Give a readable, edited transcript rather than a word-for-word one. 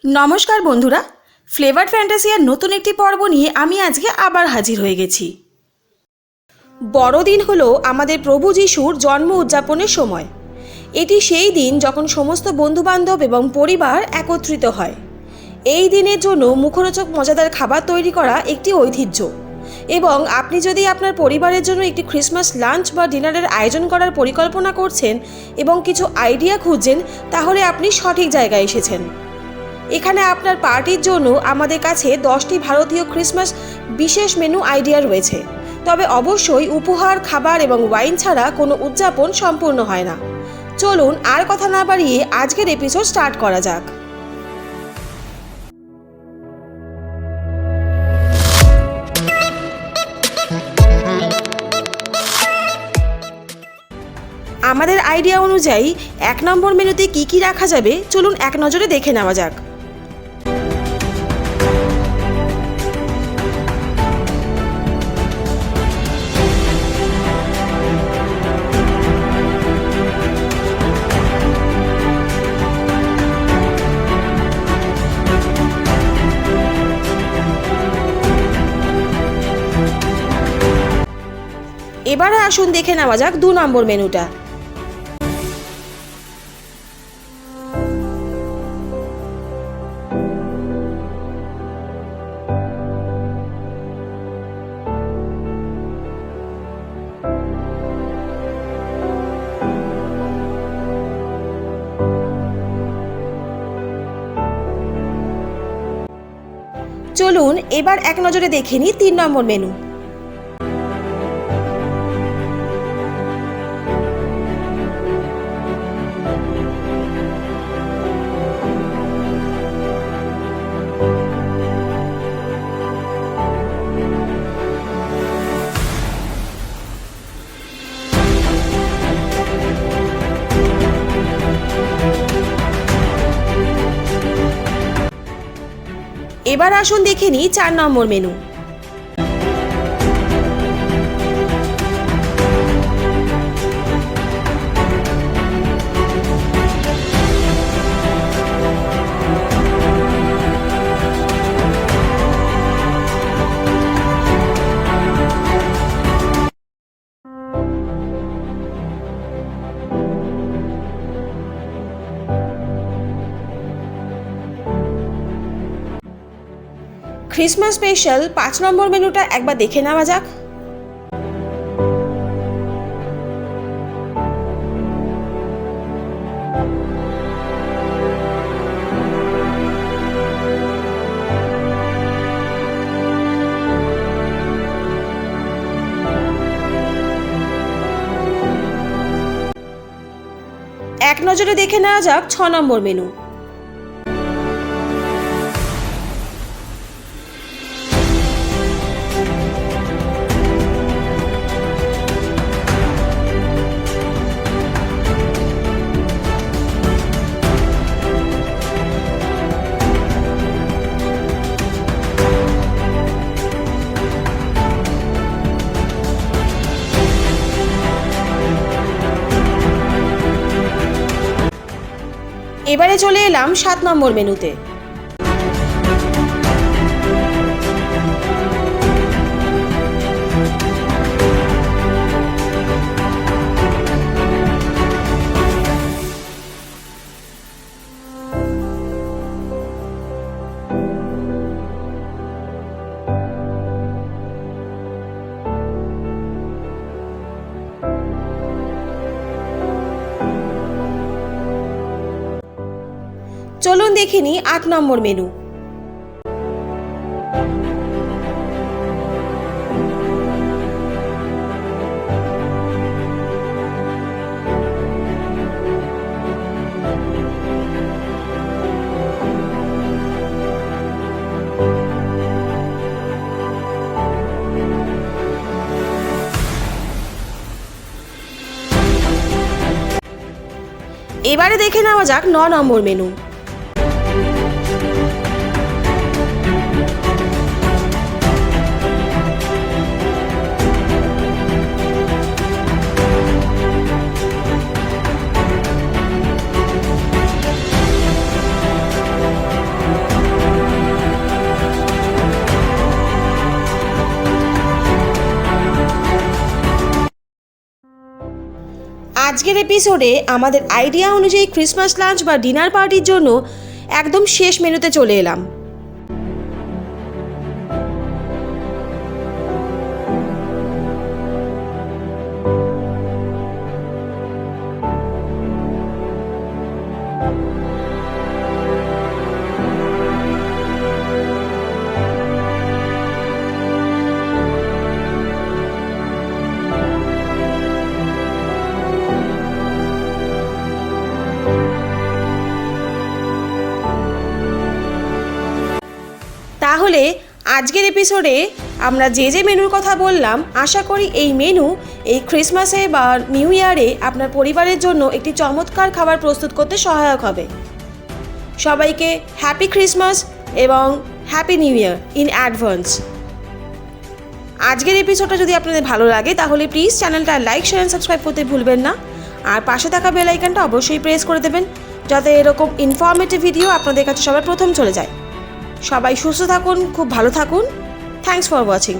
নমস্কার বন্ধুরা, ফ্লেভার্ড ফ্যান্টাসিয়ার নতুন একটি পর্ব নিয়ে আমি আজকে আবার হাজির হয়ে গেছি। বড়দিন হলো আমাদের প্রভু যিশুর জন্ম উদযাপনের সময়। এটি সেই দিন যখন সমস্ত বন্ধুবান্ধব এবং পরিবার একত্রিত হয়। এই দিনের জন্য মুখরোচক মজাদার খাবার তৈরি করা একটি ঐতিহ্য, এবং আপনি যদি আপনার পরিবারের জন্য একটি ক্রিসমাস লাঞ্চ বা ডিনারের আয়োজন করার পরিকল্পনা করছেন এবং কিছু আইডিয়া খুঁজছেন, তাহলে আপনি সঠিক জায়গায় এসেছেন। এখানে আপনার পার্টির জন্য আমাদের কাছে 10টি ভারতীয় ক্রিসমাস বিশেষ মেনু আইডিয়া রয়েছে। তবে অবশ্যই উপহার, খাবার এবং ওয়াইন ছাড়া কোনো উদযাপন সম্পূর্ণ হয় না। চলুন আর কথা না বাড়িয়ে আজকের এপিসোড স্টার্ট করা যাক। আমাদের আইডিয়া অনুযায়ী 1 নম্বর মেনুতে কি কি রাখা যাবে, চলুন এক নজরে দেখে নেওয়া যাক। এবারে আসুন দেখে নেওয়া যাক 2 নম্বর মেনুটা। চলুন এবার এক নজরে দেখে নিই 3 নম্বর মেনু। এবার আসুন দেখে নিই 4 নম্বর মেনু। ক্রিসমাস স্পেশাল 5 নম্বর মেনুটা একবার দেখে নেওয়া যাক। এক নজরে দেখে নেওয়া যাক 6 নম্বর মেনু। এবারে চলে এলাম 7 নম্বর মেনুতে। চলুন দেখে নিই 8 নম্বর মেনু। এবারে দেখে নেওয়া যাক 9 নম্বর মেনু। আজকের এপিসোডে আমাদের আইডিয়া অনুযায়ী ক্রিসমাস লাঞ্চ বা ডিনার পার্টির জন্য একদম শেষ মেনুতে চলে এলাম। তাহলে আজকের এপিসোডে আমরা যে মেনুর কথা বললাম, আশা করি এই মেনু এই ক্রিসমাসে বা নিউ ইয়ারে আপনার পরিবারের জন্য একটি চমৎকার খাবার প্রস্তুত করতে সহায়ক হবে। সবাইকে হ্যাপি ক্রিসমাস এবং happy new year in advance. আজকের এপিসোডটা যদি আপনাদের ভালো লাগে তাহলে প্লিজ চ্যানেলটা লাইক, শেয়ার অ্যান্ড সাবস্ক্রাইব করতে ভুলবেন না। আর পাশে থাকা বেল আইকনটা অবশ্যই প্রেস করে দেবেন, যাতে এরকম ইনফরমেটিভ ভিডিও আপনাদের কাছে সবার প্রথম চলে যায়। সবাই সুস্থ থাকুন, খুব ভালো থাকুন। Thanks for watching.